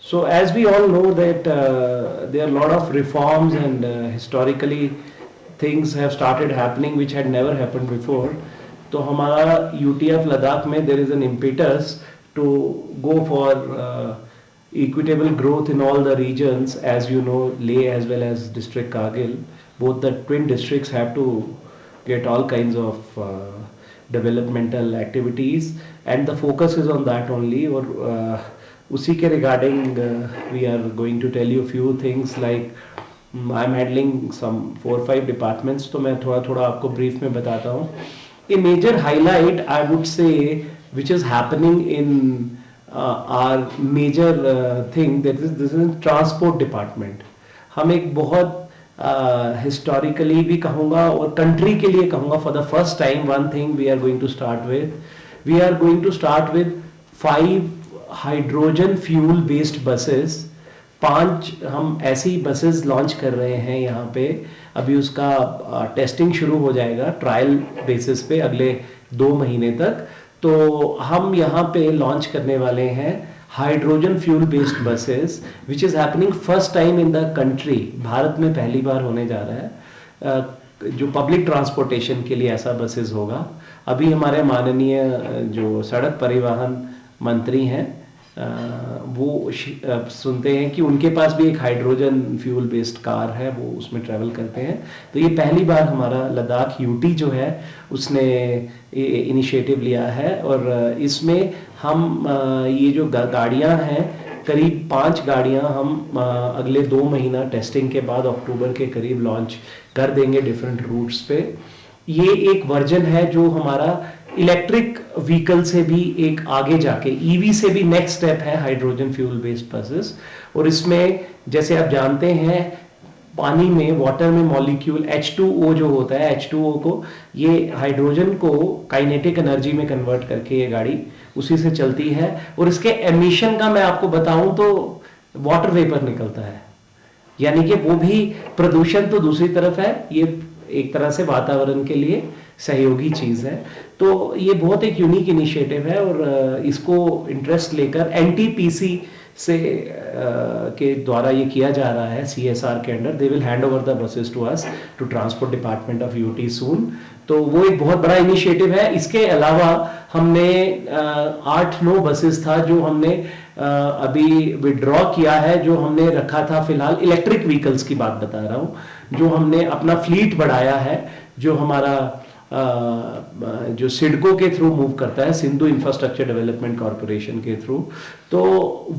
So as we all know that there are a lot of reforms and historically things have started happening which had never happened before. तो हमारा UTF Ladakh में there is an impetus to go for equitable growth in all the regions. As you know, Leh as well as District Kargil, both the twin districts have to get all kinds of developmental activities, and the focus is on that only. और उसी के regarding we are going to tell you few things like I am handling some 4-5 departments, तो मैं थोड़ा थोड़ा आपको brief में बताता हूँ. A major highlight I would say which is happening in our major thing that is this is transport department. हम एक बहुत हिस्टोरिकली भी कहूँगा और कंट्री के लिए कहूँगा, for the first time one thing we are going to start with 5 hydrogen fuel based buses. 5 हम ऐसी बसेस लॉन्च कर रहे हैं यहाँ पे. अभी उसका टेस्टिंग शुरू हो जाएगा ट्रायल बेसिस पे अगले 2 महीने तक. तो हम यहाँ पे लॉन्च करने वाले हैं hydrogen fuel based buses which is happening first time in the country. Bharat में पहली बार होने जा रहा है जो पब्लिक ट्रांसपोर्टेशन के लिए ऐसा बसेस होगा. अभी हमारे माननीय जो सड़क परिवहन मंत्री हैं वो सुनते हैं कि उनके पास भी एक हाइड्रोजन फ्यूल बेस्ड कार है, वो उसमें ट्रैवल करते हैं. तो ये पहली बार हमारा लद्दाख यूटी जो है उसने इनिशिएटिव लिया है. और इसमें हम ये जो गाड़ियां हैं, करीब 5 गाड़ियां हम अगले 2 महीना टेस्टिंग के बाद अक्टूबर के करीब लॉन्च कर देंगे डिफरेंट रूट्स पे. ये एक वर्जन है जो हमारा इलेक्ट्रिक व्हीकल से भी एक आगे जाके ईवी से भी नेक्स्ट स्टेप है हाइड्रोजन फ्यूल बेस्ड बसेस. और इसमें जैसे आप जानते हैं पानी में वाटर में मॉलिक्यूल H2O जो होता है, H2O को ये हाइड्रोजन को काइनेटिक एनर्जी में कन्वर्ट करके ये गाड़ी उसी से चलती है. और इसके एमिशन का मैं आपको बताऊं तो वाटर वेपर निकलता है, यानी कि वो भी प्रदूषण तो दूसरी तरफ है, ये एक तरह से वातावरण के लिए सहयोगी चीज है. तो ये बहुत एक यूनिक इनिशिएटिव है और इसको इंटरेस्ट लेकर NTPC से के द्वारा ये किया जा रहा है. CSR के under they will hand over the buses to us to transport department of UT soon. तो वो एक बहुत बड़ा इनिशिएटिव है. इसके अलावा हमने 8-9 बसेस था जो हमने अभी विड्रॉ किया है, जो हमने रखा था फिलहाल. इलेक्ट्रिक व्हीकल्स की बात बता रहा हूँ, जो हमने अपना फ्लीट बढ़ाया है, जो हमारा जो सिडको के थ्रू मूव करता है, सिंधु इंफ्रास्ट्रक्चर डेवलपमेंट कॉर्पोरेशन के थ्रू. तो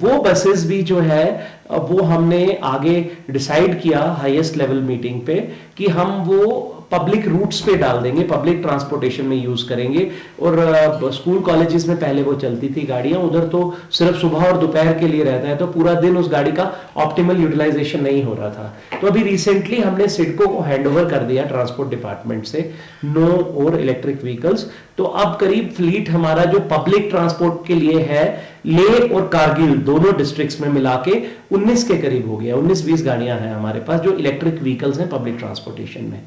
वो बसेस भी जो है वो हमने आगे डिसाइड किया हाईएस्ट लेवल मीटिंग पे कि हम वो पब्लिक रूट्स पे डाल देंगे, पब्लिक ट्रांसपोर्टेशन में यूज करेंगे. और स्कूल कॉलेजेस में पहले वो चलती थी गाड़ियां, उधर तो सिर्फ सुबह और दोपहर के लिए रहता है, तो पूरा दिन उस गाड़ी का ऑप्टिमल यूटिलाइजेशन नहीं हो रहा था. तो अभी रिसेंटली हमने सिडको को हैंडओवर कर दिया ट्रांसपोर्ट डिपार्टमेंट से, नो और इलेक्ट्रिक व्हीकल्स. तो अब करीब फ्लीट हमारा जो पब्लिक ट्रांसपोर्ट के लिए है लेह और कारगिल दोनों डिस्ट्रिक्ट्स में मिला के 19 के करीब हो गया. 19-20 गाड़ियां हैं हमारे पास जो इलेक्ट्रिक व्हीकल्स हैं पब्लिक ट्रांसपोर्टेशन में.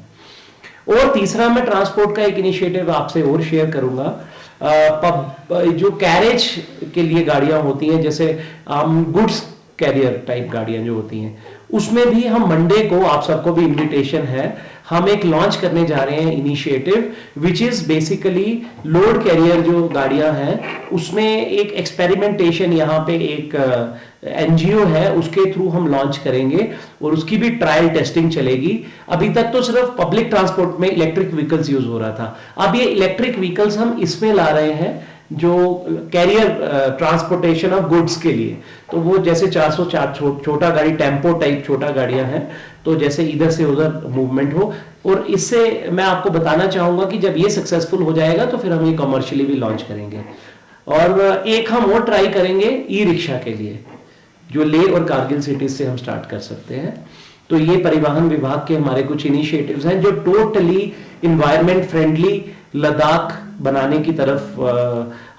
और तीसरा मैं ट्रांसपोर्ट का एक इनिशिएटिव आपसे और शेयर करूंगा. जो कैरेज के लिए गाड़ियां होती हैं, जैसे गुड्स कैरियर टाइप गाड़ियां जो होती हैं, उसमें भी हम मंडे को, आप सबको भी इनविटेशन है, हम एक लॉन्च करने जा रहे हैं initiative which is basically load carrier जो गाड़ियां हैं उसमें एक एक्सपेरिमेंटेशन यहाँ पे एक NGO है उसके थ्रू हम लॉन्च करेंगे और उसकी भी ट्रायल टेस्टिंग चलेगी. अभी तक तो सिर्फ पब्लिक ट्रांसपोर्ट में इलेक्ट्रिक व्हीकल्स यूज हो रहा था, अब ये इलेक्ट्रिक व्हीकल्स हम इसमें ला रहे हैं जो कैरियर ट्रांसपोर्टेशन ऑफ गुड्स के लिए. तो वो जैसे 404 छोटा गाड़ी, टेम्पो टाइप छोटा गाड़ियां हैं, तो जैसे इधर से उधर मूवमेंट हो. और इससे मैं आपको बताना चाहूंगा कि जब ये सक्सेसफुल हो जाएगा तो फिर हम ये कमर्शियली भी लॉन्च करेंगे. और एक हम और ट्राई करेंगे ई रिक्शा के लिए, जो लेह और कारगिल सिटीज से हम स्टार्ट कर सकते हैं. तो ये परिवहन विभाग के हमारे कुछ इनिशिएटिव्स हैं जो टोटली इन्वायरमेंट फ्रेंडली लद्दाख बनाने की तरफ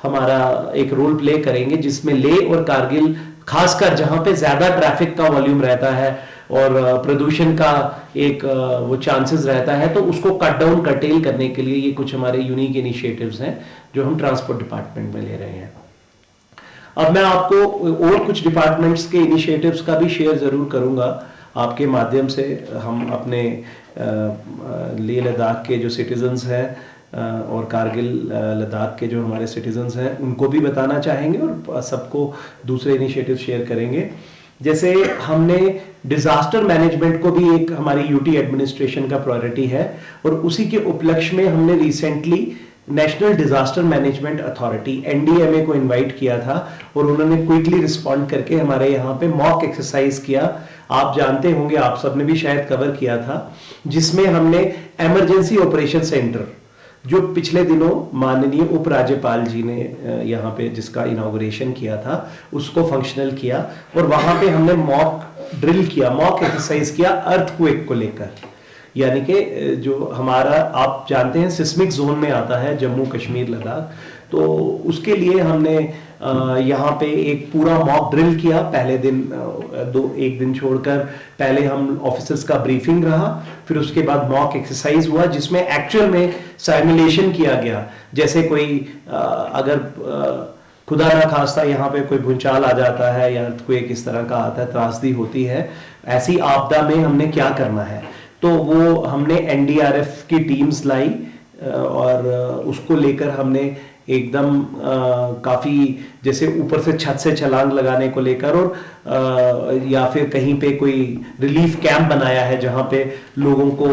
हमारा एक रोल प्ले करेंगे, जिसमें लेह और कारगिल खासकर जहां पे ज्यादा ट्रैफिक का वॉल्यूम रहता है और प्रदूषण का एक वो चांसेस रहता है, तो उसको कट डाउन कर्टेल करने के लिए ये कुछ हमारे यूनिक इनिशिएटिव्स हैं जो हम ट्रांसपोर्ट डिपार्टमेंट में ले रहे हैं. अब मैं आपको और कुछ डिपार्टमेंट्स के इनिशिएटिव्स का भी शेयर ज़रूर करूँगा आपके माध्यम से। हम अपने लेह लद्दाख के जो सिटीजन्स हैं और कारगिल लद्दाख के जो हमारे सिटीजन्स हैं उनको भी बताना चाहेंगे और सबको दूसरे इनिशिएटिव शेयर करेंगे। जैसे हमने डिजास्टर मैनेजमेंट को भी एक हमारी यूटी एडमिनिस्ट्रेशन का प्रायोरिटी है और उसी के उपलक्ष्य में हमने recently national disaster management authority NDMA को इनवाइट किया था और उन्होंने क्विकली रिस्पॉन्ड करके हमारे यहाँ पे मॉक एक्सरसाइज किया। आप जानते होंगे, आप सबने भी शायद कवर किया था, जिसमें हमने इमरजेंसी ऑपरेशन सेंटर जो पिछले दिनों माननीय उपराज्यपाल जी ने यहाँ पे जिसका इनॉग्रेशन किया था उसको फंक्शनल किया और वहां पे हमने मॉक ड्रिल किया, मॉक एक्सरसाइज किया अर्थक्वेक को लेकर। यानी कि जो हमारा आप जानते हैं सिस्मिक जोन में आता है जम्मू कश्मीर लद्दाख, तो उसके लिए हमने यहाँ पे एक पूरा मॉक ड्रिल किया। पहले दिन एक दिन छोड़कर पहले हम ऑफिसर्स का ब्रीफिंग रहा, फिर उसके बाद मॉक एक्सरसाइज हुआ जिसमें एक्चुअल में साइमुलेशन किया गया। जैसे कोई अगर खुदा ना खास्ता यहाँ पे कोई भूचाल आ जाता है या अर्थक्वेक इस तरह का आता है, त्रासदी होती है, ऐसी आपदा में हमने क्या करना है, तो वो हमने एनडीआरएफ की टीम्स लाई और उसको लेकर हमने एकदम काफी जैसे ऊपर से छत से छलांग लगाने को लेकर और या फिर कहीं पे कोई रिलीफ कैंप बनाया है जहां पे लोगों को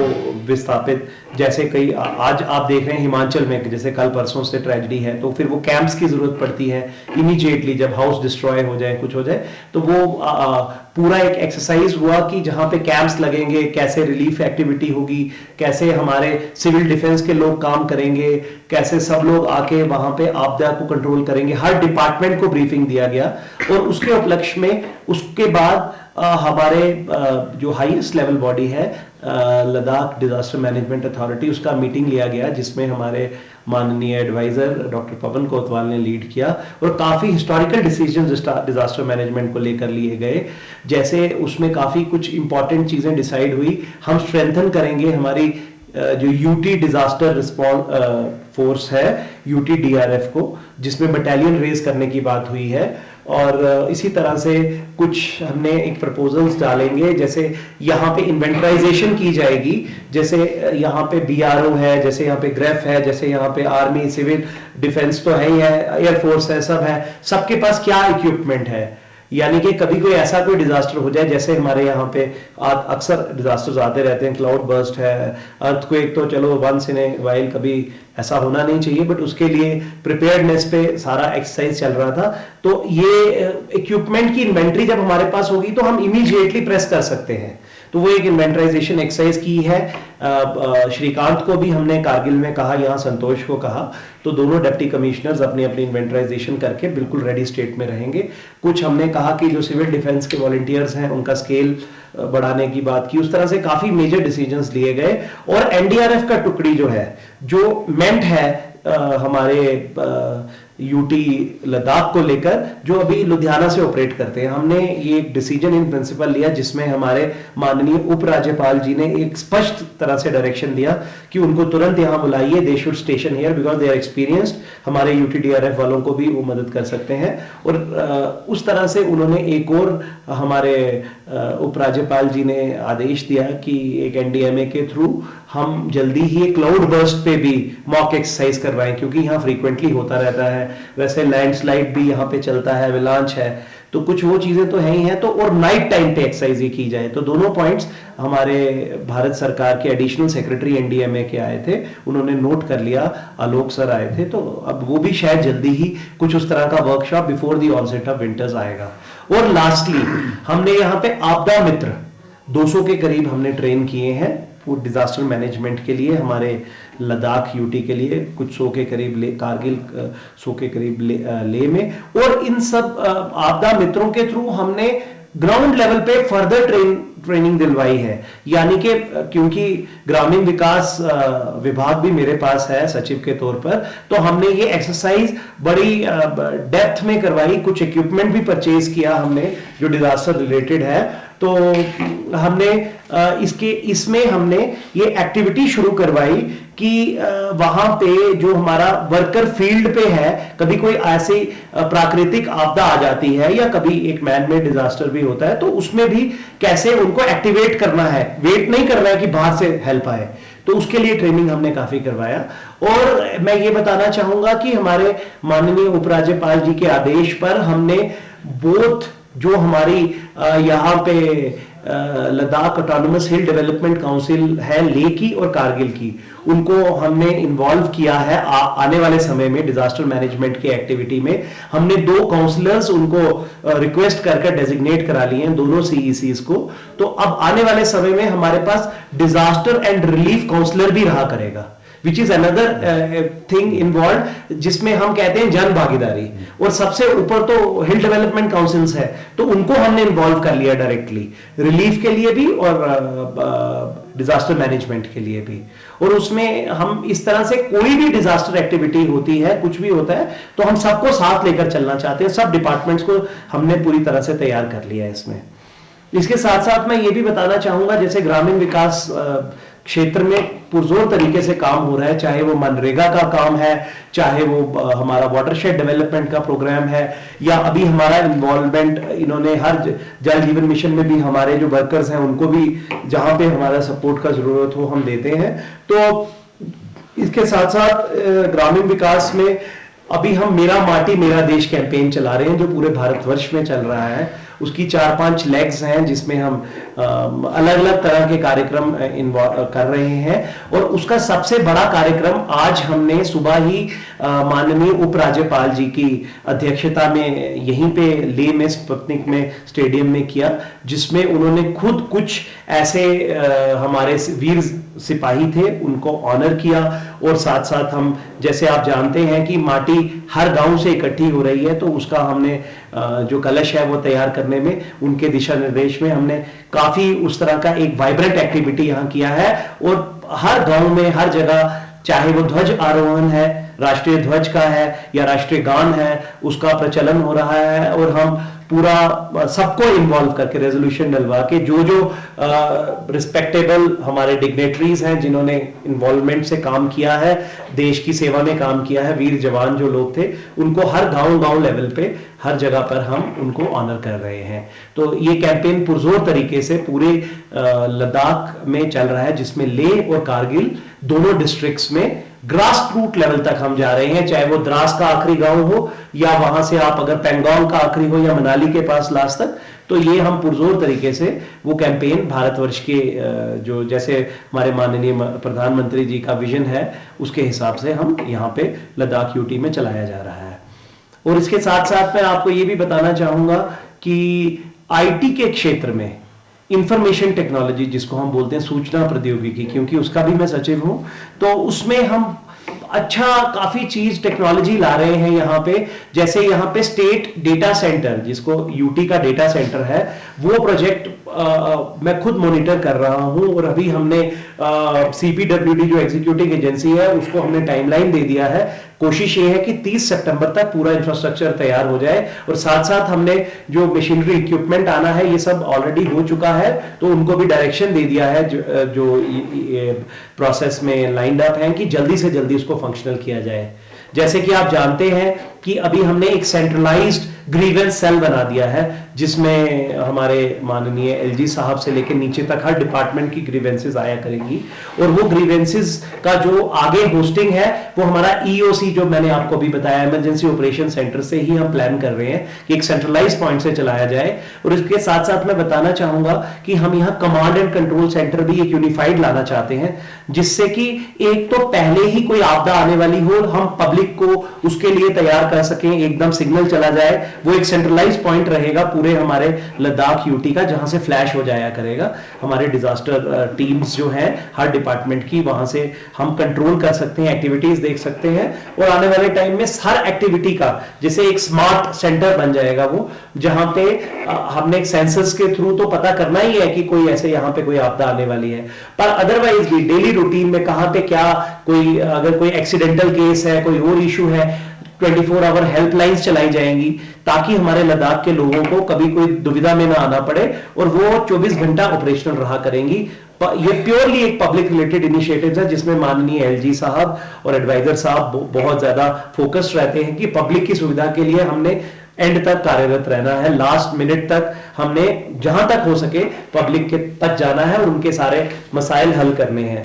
विस्थापित, जैसे कई आज आप देख रहे हैं हिमाचल में जैसे कल परसों से ट्रेजेडी है, तो फिर वो कैंप्स की जरूरत पड़ती है इमीडिएटली जब हाउस डिस्ट्रॉय हो जाए, कुछ हो जाए, तो वो पूरा एक एक्सरसाइज हुआ कि जहां पे कैंप्स लगेंगे, कैसे रिलीफ एक्टिविटी होगी, कैसे हमारे सिविल डिफेंस के लोग काम करेंगे, कैसे सब लोग आके वहां पे आपदा को कंट्रोल करेंगे। हर डिपार्टमेंट को ब्रीफिंग दिया गया और उसके उपलक्ष्य में उसके बाद हमारे जो हाईएस्ट लेवल बॉडी है लद्दाख डिजास्टर मैनेजमेंट अथॉरिटी, उसका मीटिंग लिया गया जिसमें हमारे माननीय एडवाइजर डॉक्टर पवन कोतवाल ने लीड किया और काफी हिस्टोरिकल डिसीजन डिजास्टर मैनेजमेंट को लेकर लिए गए। जैसे उसमें काफी कुछ इंपॉर्टेंट चीजें डिसाइड हुई। हम स्ट्रेंथन करेंगे हमारी जो यूटी डिजास्टर रिस्पॉन्स फोर्स है यूटी डीआरएफ को, जिसमें बटालियन रेज करने की बात हुई है और इसी तरह से कुछ हमने एक प्रपोजल्स डालेंगे। जैसे यहाँ पे इन्वेंटराइजेशन की जाएगी, जैसे यहाँ पे बीआरओ है, जैसे यहाँ पे ग्रेफ है, जैसे यहाँ पे आर्मी सिविल डिफेंस तो है ही है, एयरफोर्स है, सब है, सबके पास क्या इक्विपमेंट है। यानी कि कभी कोई ऐसा कोई डिजास्टर हो जाए, जैसे हमारे यहाँ पे अक्सर डिजास्टर्स आते रहते हैं, क्लाउड बर्स्ट है, अर्थक्वेक तो चलो वंस इन ए वाइल कभी ऐसा होना नहीं चाहिए, बट उसके लिए प्रिपेयर्डनेस पे सारा एक्सरसाइज चल रहा था। तो ये इक्विपमेंट की इन्वेंट्री जब हमारे पास होगी तो हम इमीडिएटली प्रेस कर सकते हैं, तो वो एक इन्वेंटराइजेशन एक्सरसाइज की है। श्रीकांत को भी हमने कारगिल में कहा, यहाँ संतोष को कहा, तो दोनों डिप्टी कमिश्नर्स अपनी अपनी इन्वेंटराइजेशन करके बिल्कुल रेडी स्टेट में रहेंगे। कुछ हमने कहा कि जो सिविल डिफेंस के वॉलंटियर्स हैं उनका स्केल बढ़ाने की बात की। उस तरह से काफी मेजर डिसीजंस लिए गए और एनडीआरएफ का टुकड़ी जो है, जो मेंट है हमारे यूटी लद्दाख को लेकर, जो अभी लुधियाना से ऑपरेट करते हैं, हमने ये एक डिसीजन इन प्रिंसिपल लिया जिसमें हमारे माननीय उपराज्यपाल जी ने एक स्पष्ट तरह से डायरेक्शन दिया कि उनको तुरंत यहाँ बुलाइए, they should station here because they are experienced. हमारे यूटी डीआरएफ वालों को भी वो मदद कर सकते हैं। और उस तरह से उन्होंने एक और हमारे उपराज्यपाल जी ने आदेश दिया कि एक एनडीएमए के थ्रू हम जल्दी ही क्लाउड बर्स्ट पे भी मॉक एक्सरसाइज करवाएं, क्योंकि यहाँ फ्रीक्वेंटली होता रहता है। वैसे लैंडस्लाइड भी यहाँ पे चलता है, विलांच है, तो कुछ वो चीजें तो है ही हैं। तो और नाइट टाइम पे एक्सरसाइज ही की जाए। तो दोनों पॉइंट्स हमारे भारत सरकार के एडिशनल सेक्रेटरी एनडीएमए के आए थे, उन्होंने नोट कर लिया, आलोक सर आए थे, तो अब वो भी शायद जल्दी ही कुछ उस तरह का workshop before the onset of winters आएगा। और लास्टली हमने यहाँ पे आपदा मित्र 200 के करीब हमने ट्रेन किए हैं डिजास्टर मैनेजमेंट के लिए, हमारे लद्दाख यूटी के लिए कुछ 100 के करीब कारगिल 100 के करीब ले में। और इन सब आपदा मित्रों के थ्रू हमने ग्राउंड लेवल पे फर्दर ट्रेनिंग दिलवाई है। यानी कि क्योंकि ग्रामीण विकास विभाग भी मेरे पास है सचिव के तौर पर, तो हमने ये एक्सरसाइज बड़ी डेप्थ में करवाई। कुछ इक्विपमेंट भी परचेज किया हमने जो डिजास्टर रिलेटेड है, तो हमने इसमें हमने ये एक्टिविटी शुरू करवाई कि वहां पे जो हमारा वर्कर फील्ड पे है, कभी कोई ऐसी प्राकृतिक आपदा आ जाती है या कभी एक मैन मेड डिजास्टर भी होता है, तो उसमें भी कैसे उनको एक्टिवेट करना है, वेट नहीं करना है कि बाहर से हेल्प आए। तो उसके लिए ट्रेनिंग हमने काफी करवाया। और मैं ये बताना चाहूंगा कि हमारे माननीय उपराज्यपाल जी के आदेश पर हमने बोथ जो हमारी यहाँ पे लद्दाख ऑटोनोमस हिल डेवलपमेंट काउंसिल है लेह की और कारगिल की, उनको हमने इन्वॉल्व किया है आने वाले समय में डिजास्टर मैनेजमेंट की एक्टिविटी में। हमने 2 काउंसलर्स उनको रिक्वेस्ट करके डेजिग्नेट करा लिए हैं, दोनों सीईसीज को। तो अब आने वाले समय में हमारे पास डिजास्टर एंड रिलीफ काउंसलर भी रहा करेगा, which is another thing involve, जिसमें हम कहते हैं जन भागीदारी। और सबसे ऊपर तो हिल डेवलपमेंट काउंसिल्स है, तो उनको हमने इन्वॉल्व कर लिया डायरेक्टली, रिलीफ के लिए भी और डिजास्टर मैनेजमेंट के लिए भी। और उसमें हम इस तरह से कोई भी डिजास्टर एक्टिविटी होती है, कुछ भी होता है, तो हम सबको साथ लेकर चलना चाहते हैं। सब डिपार्टमेंट्स को हमने पूरी तरह से तैयार कर लिया है इसमें। इसके साथ साथ मैं ये भी बताना चाहूंगा, जैसे ग्रामीण विकास क्षेत्र में पुरजोर तरीके से काम हो रहा है, चाहे वो मनरेगा का काम है, चाहे वो हमारा वाटरशेड डेवलपमेंट का प्रोग्राम है, या अभी हमारा इन्वॉल्वमेंट इन्होंने हर जल जीवन मिशन में भी हमारे जो वर्कर्स हैं उनको भी जहां पे हमारा सपोर्ट का जरूरत हो हम देते हैं। तो इसके साथ साथ ग्रामीण विकास में अभी हम मेरा माटी मेरा देश कैंपेन चला रहे हैं, जो पूरे भारतवर्ष में चल रहा है। उसकी 4-5 लेग्स हैं, जिसमें हम अलग अलग तरह के कार्यक्रम कर रहे हैं। और उसका सबसे बड़ा कार्यक्रम आज हमने सुबह ही माननीय उपराज्यपाल जी की अध्यक्षता में यहीं पे लेह में स्पुतनिक में स्टेडियम में किया, जिसमें उन्होंने खुद कुछ ऐसे हमारे वीर सिपाही थे उनको ऑनर किया। और साथ साथ हम, जैसे आप जानते हैं कि माटी हर गांव से इकट्ठी हो रही है, तो उसका हमने जो कलश है वो तैयार करने में उनके दिशा निर्देश में हमने काफी उस तरह का एक वाइब्रेंट एक्टिविटी यहाँ किया है। और हर गांव में हर जगह, चाहे वो ध्वज आरोहण है, राष्ट्रीय ध्वज का है या राष्ट्रीय गान है, उसका प्रचलन हो रहा है। और हम पूरा सबको इन्वॉल्व करके रेजोल्यूशन डलवा के, जो जो रिस्पेक्टेबल हमारे डिग्नेटरीज हैं जिन्होंने इन्वॉल्वमेंट से काम किया है, देश की सेवा में काम किया है, वीर जवान जो लोग थे, उनको हर गांव लेवल पे हर जगह पर हम उनको ऑनर कर रहे हैं। तो ये कैंपेन पुरजोर तरीके से पूरे लद्दाख में चल रहा है, जिसमें लेह और कारगिल दोनों डिस्ट्रिक्ट्स में ग्रास रूट लेवल तक हम जा रहे हैं, चाहे वो द्रास का आखिरी गांव हो या वहां से आप अगर पेंगोंग का आखिरी हो या मनाली के पास लास्ट तक। तो ये हम पुरजोर तरीके से वो कैंपेन भारतवर्ष के जो जैसे हमारे माननीय प्रधानमंत्री जी का विजन है उसके हिसाब से हम यहाँ पे लद्दाख यूटी में चलाया जा रहा है। और इसके साथ साथ मैं आपको ये भी बताना चाहूंगा कि आईटी के क्षेत्र में इंफॉर्मेशन टेक्नोलॉजी, जिसको हम बोलते हैं सूचना प्रौद्योगिकी, क्योंकि उसका भी मैं सचिव हूं, तो उसमें हम अच्छा काफी चीज टेक्नोलॉजी ला रहे हैं यहाँ पे। जैसे यहाँ पे स्टेट डेटा सेंटर, जिसको यूटी का डेटा सेंटर है, वो प्रोजेक्ट मैं खुद मॉनिटर कर रहा हूं। और अभी हमने सीपीडब्ल्यूडी जो एग्जीक्यूटिव एजेंसी है उसको हमने टाइमलाइन दे दिया है। कोशिश ये है कि 30 सितंबर तक पूरा इंफ्रास्ट्रक्चर तैयार हो जाए। और साथ साथ हमने जो मशीनरी इक्विपमेंट आना है ये सब ऑलरेडी हो चुका है, तो उनको भी डायरेक्शन दे दिया है जो प्रोसेस में लाइंड अप है कि जल्दी से जल्दी उसको फंक्शनल किया जाए। जैसे कि आप जानते हैं कि अभी हमने एक सेंट्रलाइज्ड ग्रीवेंस सेल बना दिया है, जिसमें हमारे माननीय एलजी साहब से लेकर नीचे तक हर डिपार्टमेंट की ग्रीवेंसेस आया करेंगी। और वो ग्रीवेंसेस का जो आगे होस्टिंग है वो हमारा ईओसी, जो मैंने आपको भी बताया, इमरजेंसी ऑपरेशन सेंटर से ही हम प्लान कर रहे हैं कि एक सेंट्रलाइज पॉइंट से चलाया जाए। और इसके साथ साथ मैं बताना चाहूंगा कि हम यहाँ कमांड एंड कंट्रोल सेंटर भी एक यूनिफाइड लाना चाहते हैं, जिससे कि एक तो पहले ही कोई आपदा आने वाली हो, हम पब्लिक को उसके लिए तैयार कर सकें, एकदम सिग्नल चला जाए। वो एक सेंट्रलाइज पॉइंट रहेगा पूरे हमारे लद्दाख यूटी का, जहां से फ्लैश हो जाया करेगा। हमारे डिजास्टर टीम्स जो है हर डिपार्टमेंट की, वहां से हम कंट्रोल कर सकते हैं, एक्टिविटीज देख सकते हैं। और आने वाले टाइम में हर एक्टिविटी का जैसे एक स्मार्ट सेंटर बन जाएगा वो, जहां पे हमने एक सेंसस के थ्रू तो पता करना ही है कि कोई ऐसे यहाँ पे कोई आपदा आने वाली है, पर अदरवाइज भी डेली रूटीन में कहां पे क्या, कोई अगर कोई एक्सीडेंटल केस है, कोई और इशू है, 24 आवर हेल्पलाइंस चलाई जाएंगी ताकि हमारे लद्दाख के लोगों को कभी कोई दुविधा में ना आना पड़े, और वो 24 घंटा ऑपरेशनल रहा करेंगी। ये प्योरली एक पब्लिक रिलेटेड इनिशिएटिव है जिसमें माननीय एलजी साहब और एडवाइजर साहब बहुत ज्यादा फोकस्ड रहते हैं कि पब्लिक की सुविधा के लिए हमने एंड तक कार्यरत रहना है, लास्ट मिनट तक हमने जहां तक हो सके पब्लिक के तक जाना है और उनके सारे मसाइल हल करने हैं।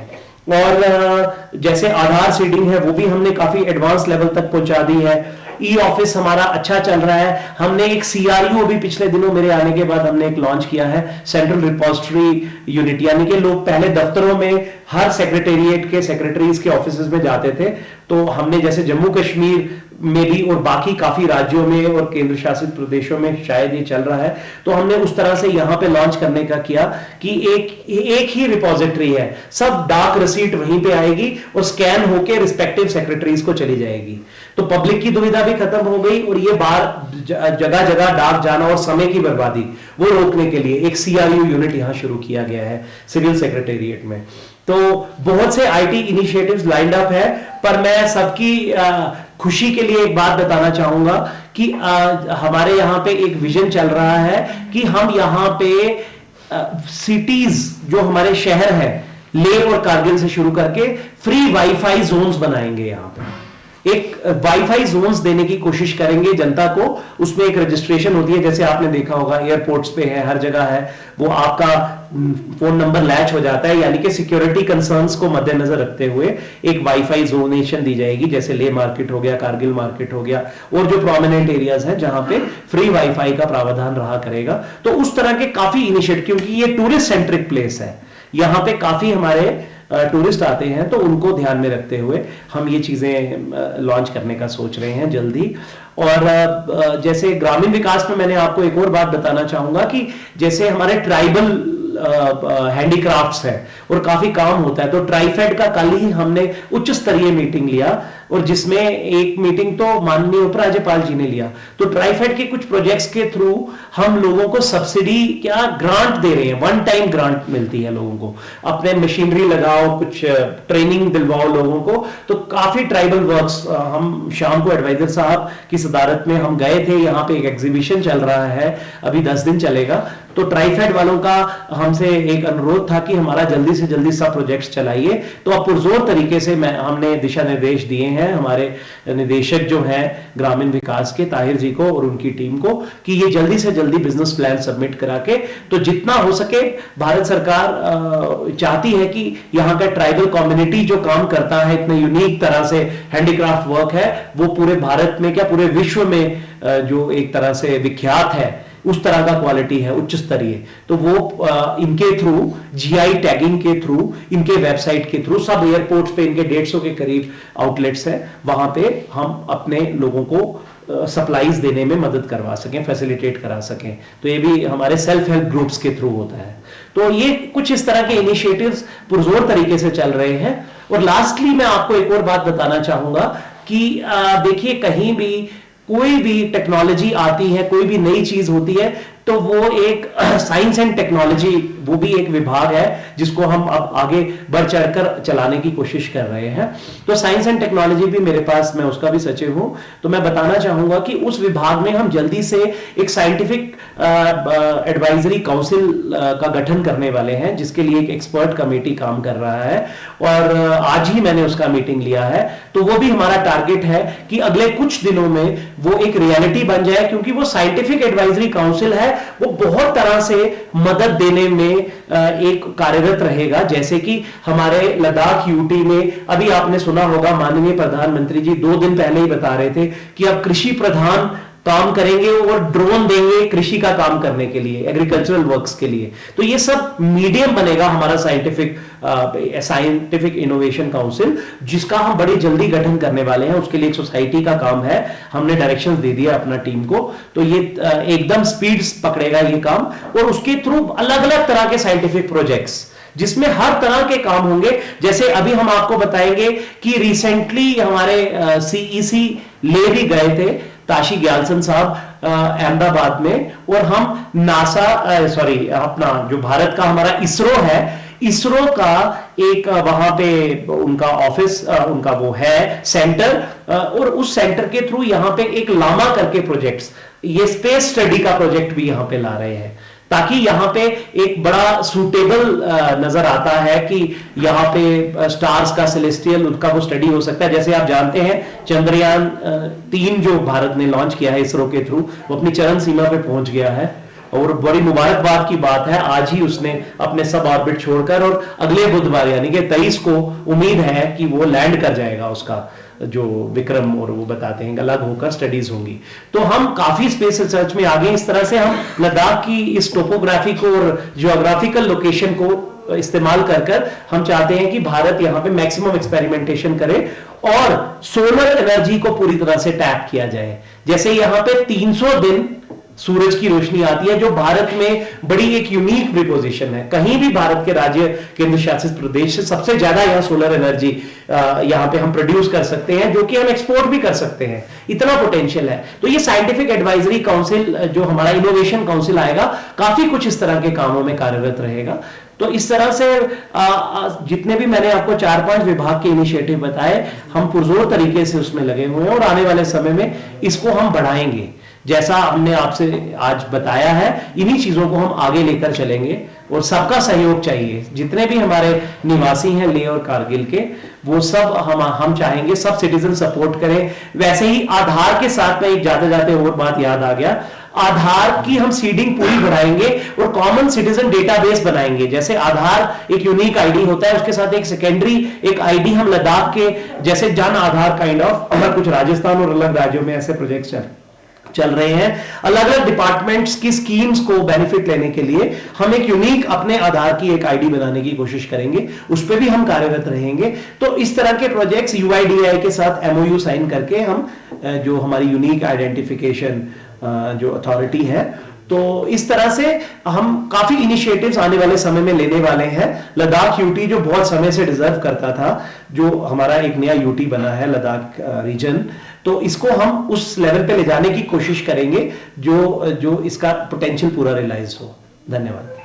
और जैसे आधार सीडिंग है वो भी हमने काफी एडवांस लेवल तक पहुंचा दी है। ई ऑफिस हमारा अच्छा चल रहा है। हमने एक सीआरयू भी पिछले दिनों मेरे आने के बाद हमने एक लॉन्च किया है, सेंट्रल रिपोजिटरी यूनिट, यानी कि लोग पहले दफ्तरों में हर सेक्रेटेरिएट के सेक्रेटरीज के ऑफिसेज में जाते थे, तो हमने जैसे जम्मू कश्मीर में भी और बाकी काफी राज्यों में और केंद्र शासित प्रदेशों में शायद ये चल रहा है, तो हमने उस तरह से यहां पे लॉन्च करने का किया कि एक ही रिपोजिटरी है, सब डाक रसीट वहीं पे आएगी और स्कैन होके रिस्पेक्टिव सेक्रेटरीज को चली जाएगी। तो पब्लिक की दुविधा भी खत्म हो गई और ये बाहर जगह जगह डाक जाना और समय की बर्बादी वो रोकने के लिए एक सीआरयू यूनिट यहां शुरू किया गया है सिविल सेक्रेटेरिएट में। तो बहुत से आईटी इनिशिएटिव्स लाइंड अप है, पर मैं सबकी खुशी के लिए एक बात बताना चाहूंगा कि हमारे यहाँ पे एक विजन चल रहा है कि हम यहाँ पे सिटीज जो हमारे शहर है लेह और कारगिल से शुरू करके फ्री वाईफाई जोन्स बनाएंगे। यहाँ पे एक वाईफाई जोन्स देने की कोशिश करेंगे जनता को। उसमें एक रजिस्ट्रेशन होती है, जैसे आपने देखा होगा एयरपोर्ट्स पे है, हर जगह है, वो आपका फोन नंबर लैच हो जाता है, यानी कि सिक्योरिटी कंसर्न्स को मद्देनजर रखते हुए एक वाईफाई जोनेशन दी जाएगी, जैसे लेह मार्केट हो गया, कारगिल मार्केट हो गया, और जो प्रोमिनेंट एरियाज हैं जहां पे फ्री वाईफाई का प्रावधान रहा करेगा। तो उस तरह के काफी इनिशिएटिव, क्योंकि ये टूरिस्ट सेंट्रिक प्लेस है, यहां पे काफी हमारे टूरिस्ट आते हैं, तो उनको ध्यान में रखते हुए हम ये चीजें लॉन्च करने का सोच रहे हैं जल्दी। और जैसे ग्रामीण विकास में मैंने आपको एक और बात बताना चाहूंगा कि जैसे हमारे ट्राइबल हैंडीक्राफ्ट्स है और काफी काम होता है, तो ट्राइफेड का कल ही हमने उच्च स्तरीय मीटिंग लिया, और जिसमें एक मीटिंग तो माननीय उपराज्यपाल जी ने लिया। तो ट्राइफेड के कुछ प्रोजेक्ट्स के थ्रू हम लोगों को सब्सिडी क्या ग्रांट दे रहे हैं, वन टाइम ग्रांट मिलती है लोगों को, अपने मशीनरी लगाओ, कुछ ट्रेनिंग दिलवाओ लोगों को। तो काफी ट्राइबल वर्क्स, हम शाम को एडवाइजर साहब की सदारत में हम गए थे, यहाँ पे एक एग्जीबिशन चल रहा है, अभी 10 दिन चलेगा। तो ट्राइफेड वालों का हमसे एक अनुरोध था कि हमारा जल्दी से जल्दी सब प्रोजेक्ट्स चलाइए। तो अब पुरजोर तरीके से हमने दिशा निर्देश दिए हैं हमारे निदेशक जो हैं ग्रामीण विकास के, ताहिर जी को और उनकी टीम को, कि ये जल्दी से जल्दी बिजनेस प्लान सबमिट करा के, तो जितना हो सके भारत सरकार चाहती है कि यहाँ का ट्राइबल कम्युनिटी जो काम करता है इतने यूनिक तरह से हैंडीक्राफ्ट वर्क है, वो पूरे भारत में क्या पूरे विश्व में जो एक तरह से विख्यात है, उस तरह का क्वालिटी है, उच्च स्तरीय। तो वो इनके थ्रू, जीआई टैगिंग के थ्रू, इनके वेबसाइट के थ्रू, सब एयरपोर्ट्स पे इनके 150 के करीब आउटलेट्स हैं, वहां पे हम अपने लोगों को सप्लाईज देने में मदद करवा सकें, फैसिलिटेट करा सकें। तो ये भी हमारे सेल्फ हेल्प ग्रुप्स के थ्रू होता है। तो ये कुछ इस तरह के इनिशिएटिव्स पुरजोर तरीके से चल रहे हैं। और लास्टली मैं आपको एक और बात बताना चाहूंगा कि देखिए, कहीं भी कोई भी टेक्नोलॉजी आती है, कोई भी नई चीज होती है, तो वो एक साइंस एंड टेक्नोलॉजी, वो भी एक विभाग है जिसको हम अब आगे बढ़ चढ़कर चलाने की कोशिश कर रहे हैं। तो साइंस एंड टेक्नोलॉजी भी मेरे पास, मैं उसका भी सचिव हूं। तो मैं बताना चाहूंगा कि उस विभाग में हम जल्दी से एक साइंटिफिक एडवाइजरी काउंसिल का गठन करने वाले हैं, जिसके लिए एक एक्सपर्ट कमेटी काम कर रहा है, और आज ही मैंने उसका मीटिंग लिया है। तो वो भी हमारा टारगेट है कि अगले कुछ दिनों में वो एक रियलिटी बन जाए, क्योंकि वो साइंटिफिक एडवाइजरी काउंसिल है, वो बहुत तरह से मदद देने में एक कार्यरत रहेगा। जैसे कि हमारे लद्दाख यूटी में अभी आपने सुना होगा, माननीय प्रधानमंत्री जी 2 दिन पहले ही बता रहे थे कि अब कृषि प्रधान काम करेंगे और ड्रोन देंगे कृषि का काम करने के लिए, एग्रीकल्चरल वर्क्स के लिए। तो ये सब मीडियम बनेगा हमारा साइंटिफिक इनोवेशन काउंसिल, जिसका हम बड़ी जल्दी गठन करने वाले हैं। उसके लिए एक सोसाइटी का काम है, हमने डायरेक्शंस दे दिया अपना टीम को। तो ये एकदम स्पीड पकड़ेगा ये काम, और उसके थ्रू अलग अलग तरह के साइंटिफिक प्रोजेक्ट्स, जिसमें हर तरह के काम होंगे। जैसे अभी हम आपको बताएंगे कि रिसेंटली हमारे सीईसी ले भी गए थे, ताशी ग्यालसन साहब अहमदाबाद में, और हम नासा अपना जो भारत का हमारा इसरो है, इसरो का एक वहां पे उनका ऑफिस, उनका वो है सेंटर, और उस सेंटर के थ्रू यहां पे एक लामा करके प्रोजेक्ट्स, ये स्पेस स्टडी का प्रोजेक्ट भी यहां पे ला रहे हैं, ताकि यहां पे एक बड़ा सूटेबल नजर आता है कि यहां पे स्टार्स का सेलेस्टियल उनका वो स्टडी हो सकता है। जैसे आप जानते हैं चंद्रयान 3 जो भारत ने लॉन्च किया है इसरो के थ्रू, वो अपनी चरम सीमा पे पहुंच गया है, और बड़ी मुबारकबाद की बात है, आज ही उसने अपने सब ऑर्बिट छोड़कर, और अगले बुधवार यानी कि 23 को उम्मीद है कि वो लैंड कर जाएगा उसका जो विक्रम, और वो बताते हैं अलग होकर स्टडीज होंगी। तो हम काफी स्पेस रिसर्च में आगे, इस तरह से हम लद्दाख की इस टोपोग्राफी को और जियोग्राफिकल लोकेशन को इस्तेमाल कर कर हम चाहते हैं कि भारत यहां पे मैक्सिमम एक्सपेरिमेंटेशन करे और सोलर एनर्जी को पूरी तरह से टैप किया जाए। जैसे यहां पे 300 दिन सूरज की रोशनी आती है, जो भारत में बड़ी एक यूनिक प्रिपोजिशन है, कहीं भी भारत के राज्य केंद्र शासित प्रदेश से सबसे ज्यादा यहां सोलर एनर्जी यहां पे हम प्रोड्यूस कर सकते हैं, जो कि हम एक्सपोर्ट भी कर सकते हैं, इतना पोटेंशियल है। तो ये साइंटिफिक एडवाइजरी काउंसिल जो हमारा इनोवेशन काउंसिल आएगा, काफी कुछ इस तरह के कामों में कार्यरत रहेगा। तो इस तरह से जितने भी मैंने आपको 4-5 विभाग के इनिशिएटिव बताए, हम पुरजोर तरीके से उसमें लगे हुए हैं, और आने वाले समय में इसको हम बढ़ाएंगे। जैसा हमने आपसे आज बताया है, इन्हीं चीजों को हम आगे लेकर चलेंगे, और सबका सहयोग चाहिए। जितने भी हमारे निवासी हैं लेह और कारगिल के, वो सब हम चाहेंगे सब सिटीजन सपोर्ट करें। वैसे ही आधार के साथ में एक जाते जाते और बात याद आ गया, आधार की हम सीडिंग पूरी बढ़ाएंगे और कॉमन सिटीजन डेटाबेस बनाएंगे। जैसे आधार एक यूनिक आईडी होता है, उसके साथ एक सेकेंडरी एक आईडी हम लद्दाख के जैसे जन आधार काइंड ऑफ, अलग कुछ राजस्थान और अलग राज्यों में ऐसे प्रोजेक्ट्स चल रहे हैं, अलग अलग डिपार्टमेंट्स की स्कीम्स को बेनिफिट लेने के लिए हम एक यूनिक अपने आधार की एक आईडी बनाने की कोशिश करेंगे, उस पर भी हम कार्यरत रहेंगे। तो इस तरह के प्रोजेक्ट्स यूआईडीआई के साथ एमओयू साइन करके हम जो हमारी यूनिक आइडेंटिफिकेशन जो अथॉरिटी है, तो इस तरह से हम काफी इनिशिएटिव्स आने वाले समय में लेने वाले हैं। लद्दाख यूटी जो बहुत समय से डिजर्व करता था, जो हमारा एक नया यूटी बना है लद्दाख रीजन, तो इसको हम उस लेवल पे ले जाने की कोशिश करेंगे जो इसका पोटेंशियल पूरा रियलाइज हो। धन्यवाद।